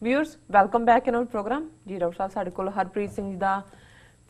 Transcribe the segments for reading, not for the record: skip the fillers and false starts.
Viewers welcome back in our program जी। Doctor साहब साडे कोल हरप्रीत सिंह जी दा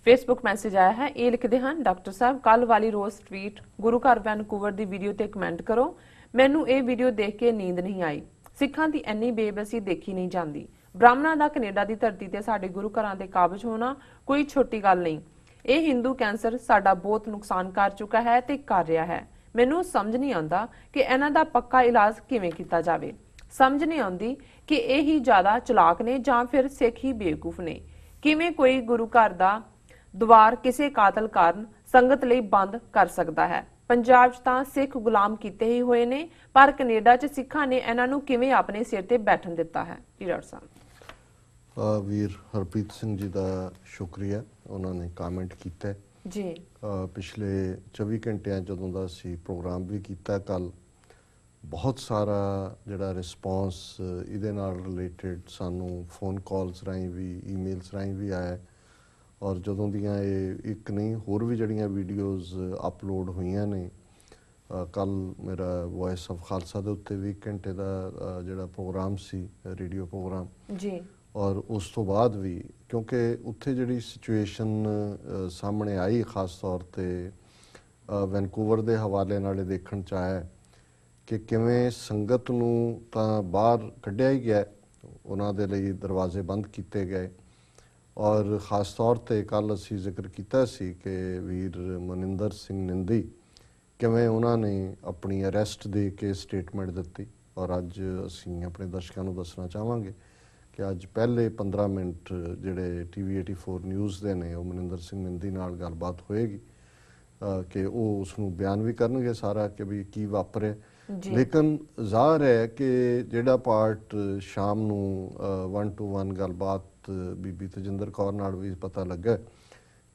फेसबुक मैसेज आया है। ये लिखते हैं, डॉक्टर साहब कल वाली रोज ट्वीट गुरु घर वैनकूवर दी वीडियो ते कमेंट करो। मैनू ये वीडियो देख के नींद नहीं आई। सिखां दी इन्नी बेबसी देखी नहीं जाती। ब्राह्मणां दा कनेडा दी धरती ते साडे गुरु घरां ते काबज होना कोई छोटी गल नहीं। ਇਹ ਹਿੰਦੂ ਕੈਂਸਰ ਸਾਡਾ ਬਹੁਤ ਨੁਕਸਾਨ ਕਰ ਚੁੱਕਾ ਹੈ ਤੇ ਕਰ ਰਿਹਾ ਹੈ। ਮੈਨੂੰ ਸਮਝ ਨਹੀਂ ਆਉਂਦਾ ਕਿ ਇਹਨਾਂ ਦਾ ਪੱਕਾ ਇਲਾਜ ਕਿਵੇਂ ਕੀਤਾ ਜਾਵੇ। ਸਮਝ ਨਹੀਂ ਆਉਂਦੀ ਕਿ ਇਹ ਹੀ ਜ਼ਿਆਦਾ ਚਲਾਕ ਨੇ ਜਾਂ ਫਿਰ ਸਿੱਖ ਹੀ ਬੇਵਕੂਫ ਨੇ। ਕਿਵੇਂ ਕੋਈ ਗੁਰੂ ਘਰ ਦਾ ਦੁਆਰ ਕਿਸੇ ਕਾਤਲ ਕਾਰਨ ਸੰਗਤ ਲਈ ਬੰਦ ਕਰ ਸਕਦਾ ਹੈ। ਪੰਜਾਬ 'ਚ ਤਾਂ ਸਿੱਖ ਗੁਲਾਮ ਕੀਤੇ ਹੀ ਹੋਏ ਨੇ, ਪਰ ਕੈਨੇਡਾ 'ਚ ਸਿੱਖਾਂ ਨੇ ਇਹਨਾਂ ਨੂੰ ਕਿਵੇਂ ਆਪਣੇ ਸਿਰ ਤੇ ਬੈਠਣ ਦਿੱਤਾ ਹੈ। ਜੀ ਡਾਕਟਰ ਸਾਹਿਬ। ਵੀਰ ਹਰਪ੍ਰੀਤ ਸਿੰਘ ਜੀ ਦਾ ਸ਼ੁਕਰੀਆ, ਉਹਨਾਂ ਨੇ ਕਮੈਂਟ ਕੀਤਾ ਜੀ। ਪਿਛਲੇ 24 ਘੰਟਿਆਂ ਜਦੋਂ ਦਾ ਅਸੀਂ ਪ੍ਰੋਗਰਾਮ ਵੀ ਕੀਤਾ ਕੱਲ, ਬਹੁਤ ਸਾਰਾ ਜਿਹੜਾ ਰਿਸਪੌਂਸ ਇਹਦੇ ਨਾਲ ਰਿਲੇਟਡ ਸਾਨੂੰ ਫੋਨ ਕਾਲਸ ਰਾਹੀਂ ਵੀ ਈਮੇਲਸ ਰਾਹੀਂ ਵੀ ਆਇਆ। ਔਰ ਜਦੋਂ ਦੀਆਂ ਇਹ ਇੱਕ ਨਹੀਂ ਹੋਰ ਵੀ ਜਿਹੜੀਆਂ ਵੀਡੀਓਜ਼ ਅਪਲੋਡ ਹੋਈਆਂ ਨੇ, ਕੱਲ੍ਹ ਮੇਰਾ ਵੌਇਸ ਆਫ ਖਾਲਸਾ ਦੇ ਉੱਤੇ ਵੀ 1 ਘੰਟੇ ਦਾ ਜਿਹੜਾ ਪ੍ਰੋਗਰਾਮ ਸੀ, ਰੇਡੀਓ ਪ੍ਰੋਗਰਾਮ ਜੀ, ਔਰ ਉਸ ਤੋਂ ਬਾਅਦ ਵੀ ਕਿਉਂਕਿ ਉੱਥੇ ਜਿਹੜੀ ਸਿਚੁਏਸ਼ਨ ਸਾਹਮਣੇ ਆਈ, ਖਾਸ ਤੌਰ 'ਤੇ ਵੈਨਕੂਵਰ ਦੇ ਹਵਾਲੇ ਨਾਲ ਦੇਖਣ 'ਚ ਆਇਆ ਕਿ ਕਿਵੇਂ ਸੰਗਤ ਨੂੰ ਤਾਂ ਬਾਹਰ ਕੱਢਿਆ ਹੀ ਗਿਆ, ਉਹਨਾਂ ਦੇ ਲਈ ਦਰਵਾਜ਼ੇ ਬੰਦ ਕੀਤੇ ਗਏ। ਔਰ ਖਾਸ ਤੌਰ 'ਤੇ ਕੱਲ੍ਹ ਅਸੀਂ ਜ਼ਿਕਰ ਕੀਤਾ ਸੀ ਕਿ ਵੀਰ ਮਨਿੰਦਰ ਸਿੰਘ ਨਿੰਦੀ ਕਿਵੇਂ ਉਹਨਾਂ ਨੇ ਆਪਣੀ ਅਰੈਸਟ ਦੇ ਕੇ ਸਟੇਟਮੈਂਟ ਦਿੱਤੀ। ਔਰ ਅੱਜ ਅਸੀਂ ਆਪਣੇ ਦਰਸ਼ਕਾਂ ਨੂੰ ਦੱਸਣਾ ਚਾਹਾਂਗੇ ਕਿ ਅੱਜ ਪਹਿਲੇ 15 ਮਿੰਟ ਜਿਹੜੇ TV 84 ਨਿਊਜ਼ ਦੇ ਨੇ, ਉਹ ਮਨਿੰਦਰ ਸਿੰਘ ਨਿੰਦੀ ਨਾਲ ਗੱਲਬਾਤ ਹੋਏਗੀ ਕਿ ਉਹ ਉਸ ਨੂੰ ਬਿਆਨ ਵੀ ਕਰਨਗੇ ਸਾਰਾ ਕਿ ਵੀ ਕੀ ਵਾਪਰਿਆ। ਲੇਕਿਨ ਜ਼ਾਹਰ ਹੈ ਕਿ ਜਿਹੜਾ ਪਾਰਟ ਸ਼ਾਮ ਨੂੰ 1 to 1 ਗੱਲਬਾਤ ਬੀਬੀ ਤਜਿੰਦਰ ਕੌਰ ਨਾਲ ਵੀ ਪਤਾ ਲੱਗਾ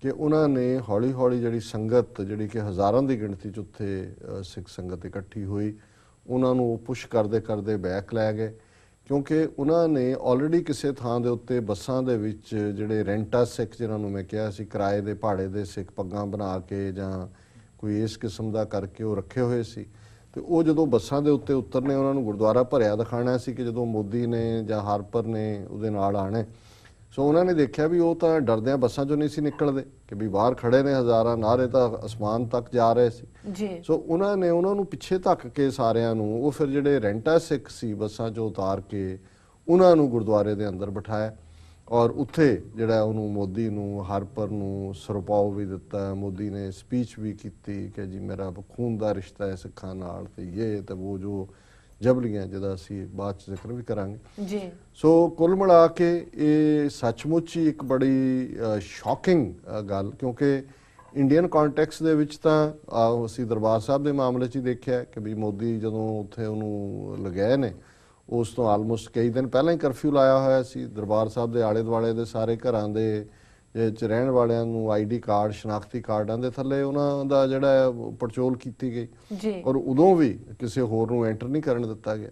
ਕਿ ਉਹਨਾਂ ਨੇ ਹੌਲੀ ਹੌਲੀ ਜਿਹੜੀ ਸੰਗਤ, ਜਿਹੜੀ ਕਿ ਹਜ਼ਾਰਾਂ ਦੀ ਗਿਣਤੀ 'ਚ ਉੱਥੇ ਸਿੱਖ ਸੰਗਤ ਇਕੱਠੀ ਹੋਈ, ਉਹਨਾਂ ਨੂੰ ਪੁਸ਼ ਕਰਦੇ ਕਰਦੇ ਬੈਕ ਲੈ ਗਏ। ਕਿਉਂਕਿ ਉਹਨਾਂ ਨੇ ਆਲਰੇਡੀ ਕਿਸੇ ਥਾਂ ਦੇ ਉੱਤੇ ਬੱਸਾਂ ਦੇ ਵਿੱਚ ਜਿਹੜੇ ਰੈਂਟਾ ਸਿੱਖ, ਜਿਹਨਾਂ ਨੂੰ ਮੈਂ ਕਿਹਾ ਸੀ ਕਿਰਾਏ ਦੇ ਭਾੜੇ ਦੇ ਸਿੱਖ, ਪੱਗਾਂ ਬਣਾ ਕੇ ਜਾਂ ਕੋਈ ਇਸ ਕਿਸਮ ਦਾ ਕਰਕੇ ਉਹ ਰੱਖੇ ਹੋਏ ਸੀ। ਅਤੇ ਉਹ ਜਦੋਂ ਬੱਸਾਂ ਦੇ ਉੱਤੇ ਉਤਰਨੇ, ਉਹਨਾਂ ਨੂੰ ਗੁਰਦੁਆਰਾ ਭਰਿਆ ਦਿਖਾਉਣਾ ਸੀ ਕਿ ਜਦੋਂ ਮੋਦੀ ਨੇ ਜਾਂ ਹਾਰਪਰ ਨੇ ਉਹਦੇ ਨਾਲ ਆਉਣਾ। ਸੋ ਉਹਨਾਂ ਨੇ ਦੇਖਿਆ ਵੀ ਉਹ ਤਾਂ ਡਰਦਿਆਂ ਬੱਸਾਂ 'ਚੋਂ ਨਹੀਂ ਸੀ ਨਿਕਲਦੇ ਕਿ ਵੀ ਬਾਹਰ ਖੜੇ ਨੇ ਹਜ਼ਾਰਾਂ, ਨਾਅਰੇ ਤਾਂ ਅਸਮਾਨ ਤੱਕ ਜਾ ਰਹੇ ਸੀ ਜੀ। ਸੋ ਉਹਨਾਂ ਨੇ ਉਹਨਾਂ ਨੂੰ ਪਿੱਛੇ ਧੱਕ ਕੇ ਸਾਰਿਆਂ ਨੂੰ, ਉਹ ਫਿਰ ਜਿਹੜੇ ਰੈਂਟਾ ਸਿੱਖ ਸੀ ਬੱਸਾਂ 'ਚੋਂ ਉਤਾਰ ਕੇ ਉਹਨਾਂ ਨੂੰ ਗੁਰਦੁਆਰੇ ਦੇ ਅੰਦਰ ਬਿਠਾਇਆ। ਔਰ ਉੱਥੇ ਜਿਹੜਾ ਉਹਨੂੰ ਮੋਦੀ ਨੂੰ, ਹਾਰਪਰ ਨੂੰ ਸਰਪਾਓ ਵੀ ਦਿੱਤਾ। ਮੋਦੀ ਨੇ ਸਪੀਚ ਵੀ ਕੀਤੀ ਕਿ ਜੀ ਮੇਰਾ ਖੂਨ ਦਾ ਰਿਸ਼ਤਾ ਹੈ ਸਿੱਖਾਂ ਨਾਲ, ਤੇ ਇਹ ਤੇ ਉਹ ਜੋ ਜਬਲੀਆਂ, ਜਿਹਦਾ ਅਸੀਂ ਬਾਅਦ 'ਚ ਜ਼ਿਕਰ ਵੀ ਕਰਾਂਗੇ ਜੀ। ਸੋ ਕੁੱਲ ਮਿਲਾ ਕੇ ਇਹ ਸੱਚਮੁੱਚ ਹੀ ਇੱਕ ਬੜੀ ਸ਼ੌਕਿੰਗ ਗੱਲ, ਕਿਉਂਕਿ ਇੰਡੀਅਨ ਕੰਟੈਕਸਟ ਦੇ ਵਿੱਚ ਤਾਂ ਅਸੀਂ ਦਰਬਾਰ ਸਾਹਿਬ ਦੇ ਮਾਮਲੇ 'ਚ ਹੀ ਦੇਖਿਆ ਕਿ ਵੀ ਮੋਦੀ ਜਦੋਂ ਉੱਥੇ ਉਹਨੂੰ ਲਗਾਏ ਨੇ, ਉਸ ਤੋਂ ਆਲਮੋਸਟ ਕਈ ਦਿਨ ਪਹਿਲਾਂ ਹੀ ਕਰਫਿਊ ਲਾਇਆ ਹੋਇਆ ਸੀ। ਦਰਬਾਰ ਸਾਹਿਬ ਦੇ ਆਲੇ ਦੁਆਲੇ ਦੇ ਸਾਰੇ ਘਰਾਂ ਦੇ 'ਚ ਰਹਿਣ ਵਾਲਿਆਂ ਨੂੰ ID ਕਾਰਡ, ਸ਼ਨਾਖਤੀ ਕਾਰਡਾਂ ਦੇ ਥੱਲੇ ਉਹਨਾਂ ਦਾ ਜਿਹੜਾ ਪੜਚੋਲ ਕੀਤੀ ਗਈ ਔਰ ਉਦੋਂ ਵੀ ਕਿਸੇ ਹੋਰ ਨੂੰ ਐਂਟਰ ਨਹੀਂ ਕਰਨ ਦਿੱਤਾ ਗਿਆ।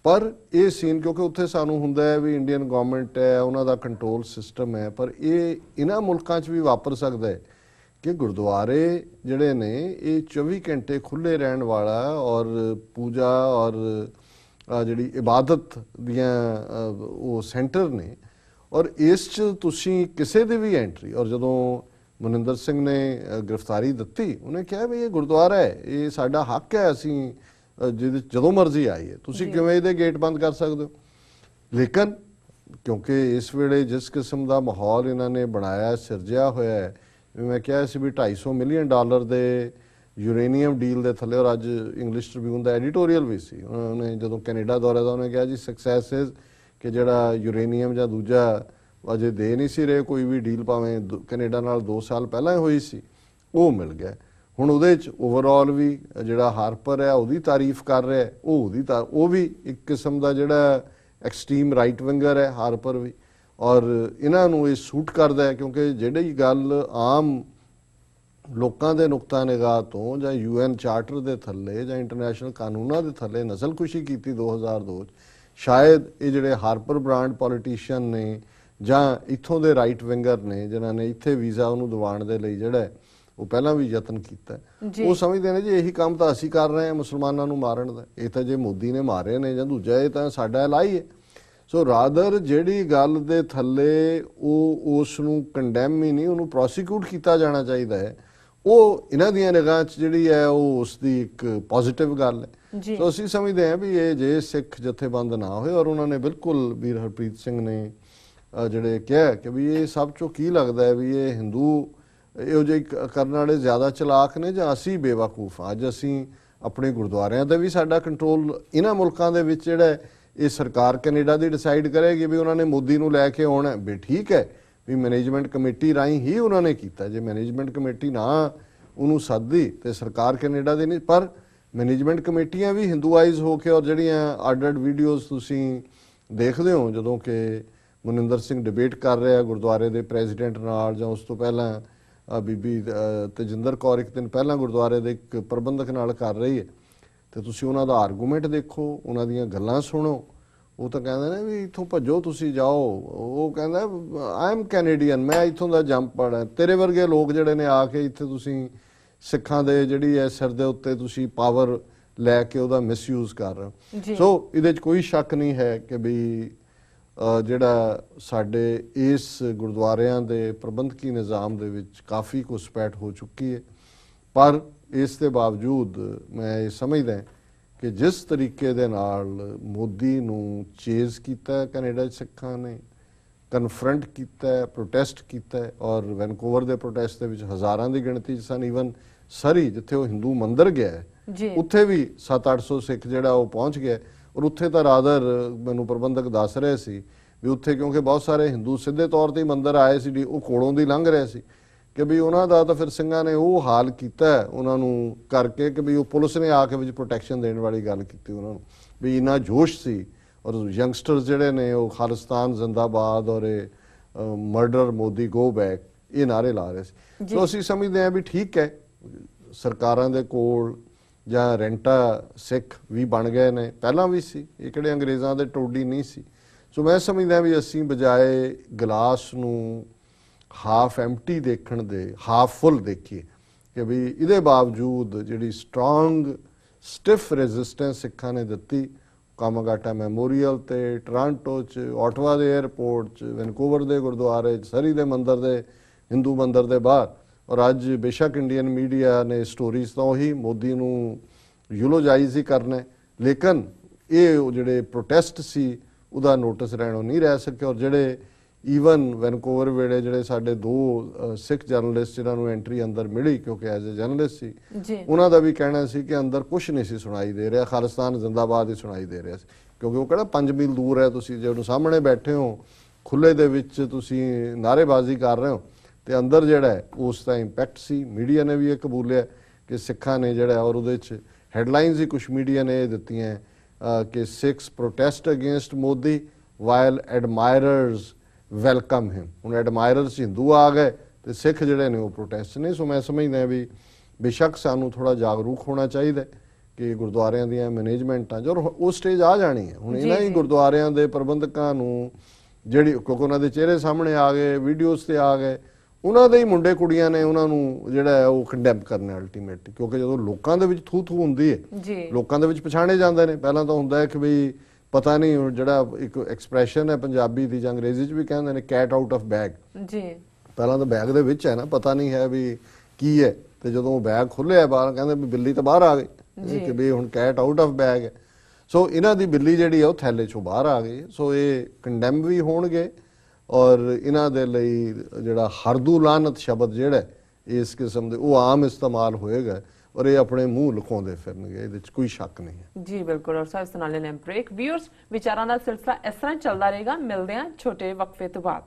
ਪਰ ਇਹ ਸੀਨ, ਕਿਉਂਕਿ ਉੱਥੇ ਸਾਨੂੰ ਹੁੰਦਾ ਹੈ ਵੀ ਇੰਡੀਅਨ ਗਵਰਨਮੈਂਟ ਹੈ, ਉਹਨਾਂ ਦਾ ਕੰਟਰੋਲ ਸਿਸਟਮ ਹੈ, ਪਰ ਇਹ ਇਹਨਾਂ ਮੁਲਕਾਂ 'ਚ ਵੀ ਵਾਪਰ ਸਕਦਾ ਹੈ ਕਿ ਗੁਰਦੁਆਰੇ ਜਿਹੜੇ ਨੇ ਇਹ 24 ਘੰਟੇ ਖੁੱਲ੍ਹੇ ਰਹਿਣ ਵਾਲਾ ਔਰ ਪੂਜਾ ਔਰ ਜਿਹੜੀ ਇਬਾਦਤ ਦੀਆਂ ਉਹ ਸੈਂਟਰ ਨੇ। ਔਰ ਇਸ 'ਚ ਤੁਸੀਂ ਕਿਸੇ ਦੀ ਵੀ ਐਂਟਰੀ, ਔਰ ਜਦੋਂ ਮਨਿੰਦਰ ਸਿੰਘ ਨੇ ਗ੍ਰਿਫਤਾਰੀ ਦਿੱਤੀ, ਉਹਨੇ ਕਿਹਾ ਵੀ ਇਹ ਗੁਰਦੁਆਰਾ ਹੈ, ਇਹ ਸਾਡਾ ਹੱਕ ਹੈ, ਅਸੀਂ ਜਦੋਂ ਮਰਜ਼ੀ ਆਈਏ, ਤੁਸੀਂ ਕਿਵੇਂ ਇਹਦੇ ਗੇਟ ਬੰਦ ਕਰ ਸਕਦੇ ਹੋ। ਲੇਕਿਨ ਕਿਉਂਕਿ ਇਸ ਵੇਲੇ ਜਿਸ ਕਿਸਮ ਦਾ ਮਾਹੌਲ ਇਹਨਾਂ ਨੇ ਬਣਾਇਆ, ਸਿਰਜਿਆ ਹੋਇਆ ਹੈ, ਮੈਂ ਕਿਹਾ ਸੀ ਵੀ $250 ਮਿਲੀਅਨ ਦੇ ਯੂਰੇਨੀਅਮ ਡੀਲ ਦੇ ਥੱਲੇ, ਔਰ ਅੱਜ ਇੰਗਲਿਸ਼ ਟ੍ਰਿਬਿਊਨ ਦਾ ਐਡੀਟੋਰੀਅਲ ਵੀ ਸੀ, ਉਹਨੇ ਜਦੋਂ ਕੈਨੇਡਾ ਦੌਰੇ ਦਾ ਉਹਨੇ ਕਿਹਾ ਜੀ ਸਕਸੈਸ ਇਜ਼ ਕਿ ਜਿਹੜਾ ਯੂਰੇਨੀਅਮ ਜਾਂ ਦੂਜਾ ਅਜੇ ਦੇ ਨਹੀਂ ਸੀ ਰਹੇ ਕੋਈ ਵੀ ਡੀਲ, ਭਾਵੇਂ ਕੈਨੇਡਾ ਨਾਲ 2 ਸਾਲ ਪਹਿਲਾਂ ਹੋਈ ਸੀ, ਉਹ ਮਿਲ ਗਿਆ। ਹੁਣ ਉਹਦੇ 'ਚ ਓਵਰਆਲ ਵੀ ਜਿਹੜਾ ਹਾਰਪਰ ਹੈ ਉਹਦੀ ਤਾਰੀਫ ਕਰ ਰਿਹਾ, ਉਹ ਵੀ ਇੱਕ ਕਿਸਮ ਦਾ ਜਿਹੜਾ ਐਕਸਟ੍ਰੀਮ ਰਾਈਟ ਵਿੰਗਰ ਹੈ ਹਾਰਪਰ ਵੀ। ਔਰ ਇਹਨਾਂ ਨੂੰ ਇਹ ਸੂਟ ਕਰਦਾ ਹੈ ਕਿਉਂਕਿ ਜਿਹੜੀ ਗੱਲ ਆਮ ਲੋਕਾਂ ਦੇ ਨੁਕਤਾ ਨਿਗਾਹ ਤੋਂ ਜਾਂ UN ਚਾਰਟਰ ਦੇ ਥੱਲੇ ਜਾਂ ਇੰਟਰਨੈਸ਼ਨਲ ਕਾਨੂੰਨਾਂ ਦੇ ਥੱਲੇ ਨਸਲਕੁਸ਼ੀ ਕੀਤੀ 2002 'ਚ, ਸ਼ਾਇਦ ਇਹ ਜਿਹੜੇ ਹਾਰਪਰ ਬ੍ਰਾਂਡ ਪੋਲੀਟੀਸ਼ੀਅਨ ਨੇ ਜਾਂ ਇੱਥੋਂ ਦੇ ਰਾਈਟ ਵਿੰਗਰ ਨੇ ਜਿਨ੍ਹਾਂ ਨੇ ਇੱਥੇ ਵੀਜ਼ਾ ਉਹਨੂੰ ਦਿਵਾਉਣ ਦੇ ਲਈ ਜਿਹੜਾ ਉਹ ਪਹਿਲਾਂ ਵੀ ਯਤਨ ਕੀਤਾ, ਉਹ ਸਮਝਦੇ ਨੇ ਜੀ ਇਹੀ ਕੰਮ ਤਾਂ ਅਸੀਂ ਕਰ ਰਹੇ ਹਾਂ ਮੁਸਲਮਾਨਾਂ ਨੂੰ ਮਾਰਨ ਦਾ, ਇਹ ਤਾਂ ਜੇ ਮੋਦੀ ਨੇ ਮਾਰੇ ਨੇ ਜਾਂ ਦੂਜਾ, ਇਹ ਤਾਂ ਸਾਡਾ ਇਲਾਹੀ ਹੈ। ਸੋ ਰਾਦਰ ਜਿਹੜੀ ਗੱਲ ਦੇ ਥੱਲੇ ਉਹ ਉਸ ਨੂੰ ਕੰਡੈਮ ਹੀ ਨਹੀਂ, ਉਹਨੂੰ ਪ੍ਰੋਸੀਕਿਊਟ ਕੀਤਾ ਜਾਣਾ ਚਾਹੀਦਾ ਹੈ, ਉਹ ਇਹਨਾਂ ਦੀਆਂ ਨਿਗਾਹਾਂ 'ਚ ਜਿਹੜੀ ਹੈ ਉਹ ਉਸ ਦੀ ਇੱਕ ਪੋਜ਼ਿਟਿਵ ਗੱਲ ਹੈ। ਸੋ ਅਸੀਂ ਸਮਝਦੇ ਹਾਂ ਵੀ ਇਹ ਜੇ ਸਿੱਖ ਜਥੇਬੰਦ ਨਾ ਹੋਏ, ਔਰ ਉਹਨਾਂ ਨੇ ਬਿਲਕੁਲ ਵੀਰ ਹਰਪ੍ਰੀਤ ਸਿੰਘ ਨੇ ਜਿਹੜੇ ਕਿਹਾ ਕਿ ਵੀ ਇਹ ਸਭ ਚੋਂ ਕੀ ਲੱਗਦਾ ਹੈ ਵੀ ਇਹ ਹਿੰਦੂ ਇਹੋ ਜਿਹੇ ਕਰਨ ਵਾਲੇ ਜ਼ਿਆਦਾ ਚਲਾਕ ਨੇ ਜਾਂ ਅਸੀਂ ਬੇਵਕੂਫ ਹਾਂ। ਅੱਜ ਅਸੀਂ ਆਪਣੇ ਗੁਰਦੁਆਰਿਆਂ ਤੇ ਵੀ ਸਾਡਾ ਕੰਟਰੋਲ ਇਹਨਾਂ ਮੁਲਕਾਂ ਦੇ ਵਿੱਚ ਜਿਹੜਾ ਇਹ ਸਰਕਾਰ ਕੈਨੇਡਾ ਦੀ ਡਿਸਾਈਡ ਕਰੇਗੀ ਵੀ ਉਹਨਾਂ ਨੇ ਮੋਦੀ ਨੂੰ ਲੈ ਕੇ ਆਉਣਾ, ਵੀ ਠੀਕ ਹੈ ਵੀ ਮੈਨੇਜਮੈਂਟ ਕਮੇਟੀ ਰਾਹੀਂ ਹੀ ਉਹਨਾਂ ਨੇ ਕੀਤਾ। ਜੇ ਮੈਨੇਜਮੈਂਟ ਕਮੇਟੀ ਨਾ ਉਹਨੂੰ ਸੱਦਦੀ ਤੇ ਸਰਕਾਰ ਕੈਨੇਡਾ ਦੀ ਨਹੀਂ, ਪਰ ਮੈਨੇਜਮੈਂਟ ਕਮੇਟੀਆਂ ਵੀ ਹਿੰਦੂਆਈਜ਼ ਹੋ ਕੇ, ਔਰ ਜਿਹੜੀਆਂ ਅੱਡ ਵਿਡੀਓਜ਼ ਤੁਸੀਂ ਦੇਖਦੇ ਹੋ ਜਦੋਂ ਕਿ ਮਨਿੰਦਰ ਸਿੰਘ ਡਿਬੇਟ ਕਰ ਰਿਹਾ ਗੁਰਦੁਆਰੇ ਦੇ ਪ੍ਰੈਜ਼ੀਡੈਂਟ ਨਾਲ, ਜਾਂ ਉਸ ਤੋਂ ਪਹਿਲਾਂ ਬੀਬੀ ਤੇਜਿੰਦਰ ਕੌਰ ਇੱਕ ਦਿਨ ਪਹਿਲਾਂ ਗੁਰਦੁਆਰੇ ਦੇ ਇੱਕ ਪ੍ਰਬੰਧਕ ਨਾਲ ਕਰ ਰਹੀ ਹੈ, ਤੇ ਤੁਸੀਂ ਉਹਨਾਂ ਦਾ ਆਰਗੂਮੈਂਟ ਦੇਖੋ, ਉਹਨਾਂ ਦੀਆਂ ਗੱਲਾਂ ਸੁਣੋ। ਉਹ ਤਾਂ ਕਹਿੰਦੇ ਨੇ ਵੀ ਇੱਥੋਂ ਭੱਜੋ ਤੁਸੀਂ ਜਾਓ, ਉਹ ਕਹਿੰਦਾ ਆਈ ਐਮ ਕੈਨੇਡੀਅਨ, ਮੈਂ ਇੱਥੋਂ ਦਾ ਜੰਪੜ ਹੈ, ਤੇਰੇ ਵਰਗੇ ਲੋਕ ਜਿਹੜੇ ਨੇ ਆ ਕੇ ਇੱਥੇ ਤੁਸੀਂ ਸਿੱਖਾਂ ਦੇ ਜਿਹੜੀ ਹੈ ਸਿਰ ਦੇ ਉੱਤੇ ਤੁਸੀਂ ਪਾਵਰ ਲੈ ਕੇ ਉਹਦਾ ਮਿਸਯੂਜ਼ ਕਰ ਰਹੇ ਹੋ। ਸੋ ਇਹਦੇ 'ਚ ਕੋਈ ਸ਼ੱਕ ਨਹੀਂ ਹੈ ਕਿ ਵੀ ਜਿਹੜਾ ਸਾਡੇ ਇਸ ਗੁਰਦੁਆਰਿਆਂ ਦੇ ਪ੍ਰਬੰਧਕੀ ਨਿਜ਼ਾਮ ਦੇ ਵਿੱਚ ਕਾਫੀ ਘੁਸਪੈਠ ਹੋ ਚੁੱਕੀ ਹੈ, ਪਰ ਇਸ ਦੇ ਬਾਵਜੂਦ ਮੈਂ ਇਹ ਸਮਝਦਾ ਕਿ ਜਿਸ ਤਰੀਕੇ ਦੇ ਨਾਲ ਮੋਦੀ ਨੂੰ ਚੇਜ਼ ਕੀਤਾ ਕੈਨੇਡਾ 'ਚ ਸਿੱਖਾਂ ਨੇ, ਕਨਫਰੰਟ ਕੀਤਾ, ਪ੍ਰੋਟੈਸਟ ਕੀਤਾ, ਔਰ ਵੈਨਕੂਵਰ ਦੇ ਪ੍ਰੋਟੈਸਟ ਦੇ ਵਿੱਚ ਹਜ਼ਾਰਾਂ ਦੀ ਗਿਣਤੀ 'ਚ ਸਨ। ਈਵਨ ਸਰੀ ਜਿੱਥੇ ਉਹ ਹਿੰਦੂ ਮੰਦਿਰ ਗਿਆ ਉੱਥੇ ਵੀ 700-800 ਸਿੱਖ ਜਿਹੜਾ ਉਹ ਪਹੁੰਚ ਗਿਆ, ਔਰ ਉੱਥੇ ਤਾਂ ਰਾਦਰ ਮੈਨੂੰ ਪ੍ਰਬੰਧਕ ਦੱਸ ਰਹੇ ਸੀ ਵੀ ਉੱਥੇ ਕਿਉਂਕਿ ਬਹੁਤ ਸਾਰੇ ਹਿੰਦੂ ਸਿੱਧੇ ਤੌਰ ਤੇ ਮੰਦਿਰ ਆਏ ਸੀ, ਉਹ ਕੋਲੋਂ ਦੀ ਲੰਘ ਰਹੇ ਸੀ ਕਿ ਵੀ ਉਹਨਾਂ ਦਾ ਤਾਂ ਫਿਰ ਸਿੰਘਾਂ ਨੇ ਉਹ ਹਾਲ ਕੀਤਾ ਉਹਨਾਂ ਨੂੰ ਕਰਕੇ ਕਿ ਵੀ ਉਹ ਪੁਲਿਸ ਨੇ ਆ ਕੇ ਵਿੱਚ ਪ੍ਰੋਟੈਕਸ਼ਨ ਦੇਣ ਵਾਲੀ ਗੱਲ ਕੀਤੀ ਉਹਨਾਂ ਨੂੰ, ਵੀ ਇੰਨਾ ਜੋਸ਼ ਸੀ। ਔਰ ਯੰਗਸਟਰਸ ਜਿਹੜੇ ਨੇ ਉਹ ਖਾਲਿਸਤਾਨ ਜ਼ਿੰਦਾਬਾਦ ਔਰ ਮਰਡਰ ਮੋਦੀ ਗੋ ਬੈਕ ਇਹ ਨਾਰੇ ਲਾ ਰਹੇ ਸੀ। ਸੋ ਅਸੀਂ ਸਮਝਦੇ ਹਾਂ ਵੀ ਠੀਕ ਹੈ, ਸਰਕਾਰਾਂ ਦੇ ਕੋਲ ਜਾਂ ਰੈਂਟਾ ਸਿੱਖ ਵੀ ਬਣ ਗਏ ਨੇ, ਪਹਿਲਾਂ ਵੀ ਸੀ, ਇਹ ਕਿਹੜੇ ਅੰਗਰੇਜ਼ਾਂ ਦੇ ਟੋਡੀ ਨਹੀਂ ਸੀ। ਸੋ ਮੈਂ ਸਮਝਦਾ ਵੀ ਅਸੀਂ ਬਜਾਏ ਗਲਾਸ ਨੂੰ ਹਾਫ ਐਮਟੀ ਦੇਖਣ ਦੇ ਹਾਫ ਫੁੱਲ ਦੇਖੀਏ ਕਿ ਵੀ ਇਹਦੇ ਬਾਵਜੂਦ ਜਿਹੜੀ ਸਟਰੋਂਗ ਸਟਿਫ ਰੈਜ਼ਿਸਟੈਂਸ ਸਿੱਖਾਂ ਨੇ ਦਿੱਤੀ ਕਾਮਾਗਾਟਾ ਮੈਮੋਰੀਅਲ ਤੇ, ਟੋਰਾਂਟੋ 'ਚ, ਆਟਵਾ ਦੇ 에ਅਰਪੋਰਟ 'ਚ, ਵੈਨਕੂਵਰ ਦੇ ਗੁਰਦੁਆਰੇ 'ਚ, ਸਰੀ ਦੇ ਮੰਦਿਰ ਦੇ ਹਿੰਦੂ ਮੰਦਿਰ ਦੇ ਬਾਹਰ। ਔਰ ਅੱਜ ਬੇਸ਼ੱਕ ਇੰਡੀਅਨ ਮੀਡੀਆ ਨੇ ਸਟੋਰੀਜ਼ ਤਾਂ ਉਹੀ ਮੋਦੀ ਨੂੰ ਯੂਲੋਜਾਈਜ਼ ਹੀ ਕਰਨਾ, ਲੇਕਿਨ ਇਹ ਜਿਹੜੇ ਪ੍ਰੋਟੈਸਟ ਸੀ ਉਹਦਾ ਨੋਟਿਸ ਰਹਿਣੋਂ ਨਹੀਂ ਰਹਿ ਸਕਿਆ। ਔਰ ਜਿਹੜੇ ਈਵਨ ਵੈਨਕੂਵਰ ਵੇਲੇ ਜਿਹੜੇ ਸਾਡੇ 2 ਸਿੱਖ ਜਰਨਲਿਸਟ ਜਿਨ੍ਹਾਂ ਨੂੰ ਐਂਟਰੀ ਅੰਦਰ ਮਿਲੀ ਕਿਉਂਕਿ ਐਜ਼ ਅ ਜਰਨਲਿਸਟ ਸੀ, ਉਹਨਾਂ ਦਾ ਵੀ ਕਹਿਣਾ ਸੀ ਕਿ ਅੰਦਰ ਕੁਝ ਨਹੀਂ ਸੀ ਸੁਣਾਈ ਦੇ ਰਿਹਾ, ਖਾਲਿਸਤਾਨ ਜ਼ਿੰਦਾਬਾਦ ਹੀ ਸੁਣਾਈ ਦੇ ਰਿਹਾ ਸੀ, ਕਿਉਂਕਿ ਉਹ ਕਿਹੜਾ 5 ਮੀਲ ਦੂਰ ਹੈ, ਤੁਸੀਂ ਜੇ ਉਹਨੂੰ ਸਾਹਮਣੇ ਬੈਠੇ ਹੋ ਖੁੱਲੇ ਦੇ ਵਿੱਚ ਤੁਸੀਂ ਨਾਅਰੇਬਾਜ਼ੀ ਕਰ ਰਹੇ ਹੋ, ਤੇ ਅੰਦਰ ਜਿਹੜਾ ਉਸ ਦਾ ਇੰਪੈਕਟ ਸੀ। ਮੀਡੀਆ ਨੇ ਵੀ ਇਹ ਕਬੂਲਿਆ ਕਿ ਸਿੱਖਾਂ ਨੇ ਜਿਹੜਾ ਔਰ ਉਹਦੇ 'ਚ ਹੈਡਲਾਈਨਸ ਹੀ ਕੁਝ ਮੀਡੀਆ ਨੇ ਇਹ ਦਿੱਤੀਆਂ ਕਿ Sikhs protest against Modi while admirers welcome him. ਹੁਣ ਐਡਮਾਇਰਰਸ ਹਿੰਦੂ ਆ ਗਏ ਤੇ ਸਿੱਖ ਜਿਹੜੇ ਨੇ ਉਹ ਪ੍ਰੋਟੈਸਟ ਨੇ। ਸੋ ਮੈਂ ਸਮਝਦਾ ਵੀ ਬੇਸ਼ੱਕ ਸਾਨੂੰ ਥੋੜਾ ਜਾਗਰੂਕ ਹੋਣਾ ਚਾਹੀਦਾ ਕਿ ਗੁਰਦੁਆਰਿਆਂ ਦੀਆਂ ਮੈਨੇਜਮੈਂਟਾਂ ਜੋ ਉਹ ਸਟੇਜ ਆ ਜਾਣੀ ਹੈ ਹੁਣ ਇਹਨਾਂ ਹੀ ਗੁਰਦੁਆਰਿਆਂ ਦੇ ਪ੍ਰਬੰਧਕਾਂ ਨੂੰ, ਜਿਹੜੀ ਕਿਉਂਕਿ ਉਹਨਾਂ ਦੇ ਚਿਹਰੇ ਸਾਹਮਣੇ ਆ ਗਏ, ਵੀਡੀਓਜ਼ ਤੇ ਆ ਗਏ, ਉਹਨਾਂ ਦੇ ਹੀ ਮੁੰਡੇ ਕੁੜੀਆਂ ਨੇ ਉਹਨਾਂ ਨੂੰ ਜਿਹੜਾ ਉਹ ਕੰਡੈਮ ਕਰਨਾ ਅਲਟੀਮੇਟਲੀ, ਕਿਉਂਕਿ ਜਦੋਂ ਲੋਕਾਂ ਦੇ ਵਿੱਚ ਥੂ ਥੂ ਹੁੰਦੀ ਹੈ ਲੋਕਾਂ ਦੇ ਵਿੱਚ ਪਛਾਣੇ ਜਾਂਦੇ ਨੇ। ਪਹਿਲਾਂ ਤਾਂ ਹੁੰਦਾ ਹੈ ਕਿ ਬਈ ਪਤਾ ਨਹੀਂ, ਜਿਹੜਾ ਇੱਕ ਐਕਸਪ੍ਰੈਸ਼ਨ ਹੈ ਪੰਜਾਬੀ ਦੀ ਜਾਂ ਅੰਗਰੇਜ਼ੀ 'ਚ ਵੀ ਕਹਿੰਦੇ ਨੇ ਕੈਟ ਆਊਟ ਆਫ ਬੈਗ, ਪਹਿਲਾਂ ਤਾਂ ਬੈਗ ਦੇ ਵਿੱਚ ਹੈ ਨਾ, ਪਤਾ ਨਹੀਂ ਹੈ ਵੀ ਕੀ ਹੈ, ਤੇ ਜਦੋਂ ਬੈਗ ਖੁੱਲਿਆ ਬਾਹਰ ਕਹਿੰਦੇ ਵੀ ਬਿੱਲੀ ਤਾਂ ਬਾਹਰ ਆ ਗਈ ਕਿ ਵੀ ਹੁਣ ਕੈਟ ਆਊਟ ਆਫ ਬੈਗ ਹੈ। ਸੋ ਇਹਨਾਂ ਦੀ ਬਿੱਲੀ ਜਿਹੜੀ ਹੈ ਉਹ ਥੈਲੇ 'ਚੋਂ ਬਾਹਰ ਆ ਗਈ। ਸੋ ਇਹ ਕੰਡੈਮ ਵੀ ਹੋਣਗੇ ਔਰ ਇਹਨਾਂ ਦੇ ਲਈ ਜਿਹੜਾ ਹਰਦੂ ਲਾਨਤ ਸ਼ਬਦ ਜਿਹੜਾ ਇਸ ਕਿਸਮ ਦੇ ਉਹ ਆਮ ਇਸਤੇਮਾਲ ਹੋਏਗਾ ਔਰ ਇਹ ਆਪਣੇ ਮੂੰਹ ਲੁਕਾਉਂਦੇ ਫਿਰਨਗੇ, ਇਹਦੇ 'ਚ ਕੋਈ ਸ਼ੱਕ ਨਹੀਂ ਹੈ। ਜੀ ਬਿਲਕੁਲ। ਔਰ ਸਾਹਿਬ ਸੁਨਾਲੇ ਨੇ ਬ੍ਰੇਕ। ਵਿਊਅਰਸ ਵਿਚਾਰਾਂ ਦਾ ਸਿਲਸਿਲਾ ਇਸ ਤਰ੍ਹਾਂ ਚੱਲਦਾ ਰਹੇਗਾ। ਮਿਲਦੇ ਹਾਂ ਛੋਟੇ ਵਕਫੇ ਤੋਂ ਬਾਅਦ।